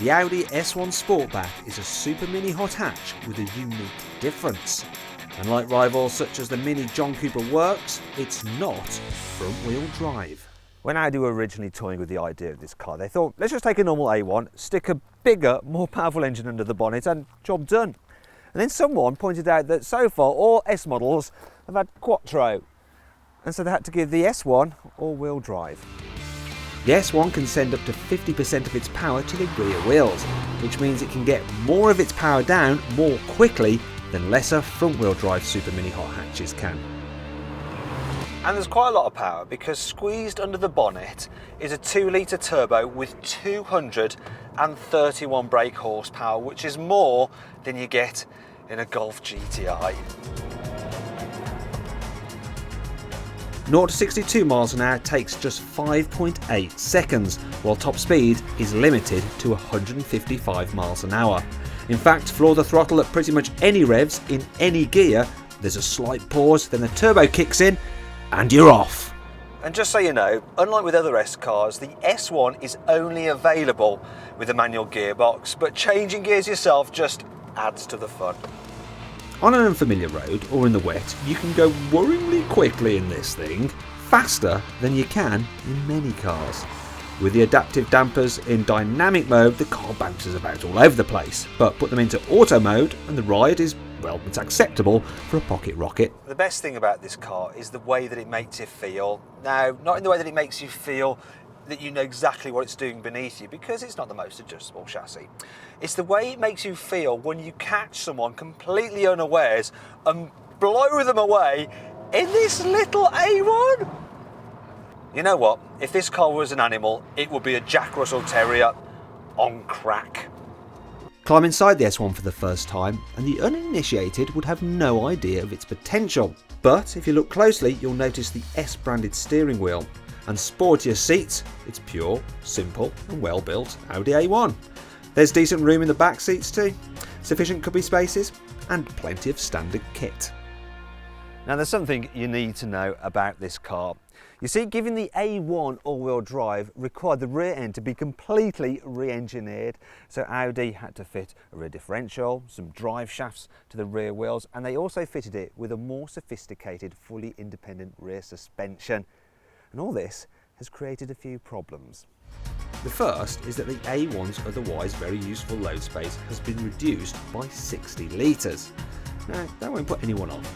The Audi S1 Sportback is a super mini hot hatch with a unique difference. Unlike rivals such as the Mini John Cooper Works, it's not front-wheel drive. When Audi were originally toying with the idea of this car, they thought, let's just take a normal A1, stick a bigger, more powerful engine under the bonnet and job done. And then someone pointed out that so far all S models have had quattro, and so they had to give the S1 all-wheel drive. The S1 can send up to 50% of its power to the rear wheels, which means it can get more of its power down more quickly than lesser front-wheel drive super mini hot hatches can. And there's quite a lot of power because squeezed under the bonnet is a 2-litre turbo with 231 brake horsepower, which is more than you get in a Golf GTI. 0 to 62 miles an hour takes just 5.8 seconds, while top speed is limited to 155 miles an hour. In fact, floor the throttle at pretty much any revs in any gear, there's a slight pause, then the turbo kicks in, and you're off. And just so you know, unlike with other S cars, the S1 is only available with a manual gearbox, but changing gears yourself just adds to the fun. On an unfamiliar road or in the wet, you can go worryingly quickly in this thing, faster than you can in many cars. With the adaptive dampers in dynamic mode, the car bounces about all over the place, but put them into auto mode and the ride is, well, it's acceptable for a pocket rocket. The best thing about this car is the way that it makes you feel. Now, not in the way that it makes you feel that you know exactly what it's doing beneath you, because it's not the most adjustable chassis. It's the way it makes you feel when you catch someone completely unawares and blow them away in this little A1. You know what? If this car was an animal, it would be a Jack Russell Terrier on crack. Climb inside the S1 for the first time and the uninitiated would have no idea of its potential. But if you look closely, you'll notice the S-branded steering wheel. And sportier seats, it's pure, simple and well built Audi A1. There's decent room in the back seats too, sufficient cubby spaces and plenty of standard kit. Now there's something you need to know about this car. You see, giving the A1 all-wheel drive required the rear end to be completely re-engineered, so Audi had to fit a rear differential, some drive shafts to the rear wheels, and they also fitted it with a more sophisticated fully independent rear suspension. And all this has created a few problems. The first is that the A1's otherwise very useful load space has been reduced by 60 litres. Now, that won't put anyone off.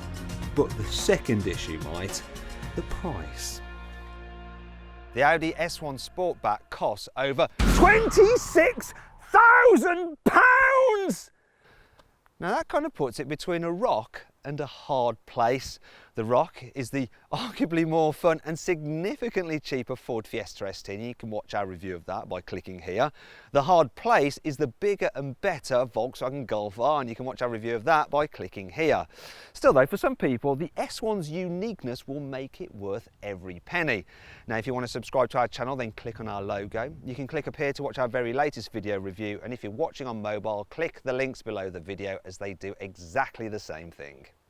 But the second issue might, the price. The Audi S1 Sportback costs over £26,000! Now that kind of puts it between a rock and a hard place. The rock is the arguably more fun and significantly cheaper Ford Fiesta ST, and you can watch our review of that by clicking here. The hard place is the bigger and better Volkswagen Golf R, and you can watch our review of that by clicking here. Still though, for some people, the S1's uniqueness will make it worth every penny. Now if you want to subscribe to our channel, then click on our logo. You can click up here to watch our very latest video review, and if you're watching on mobile, click the links below the video as they do exactly the same thing.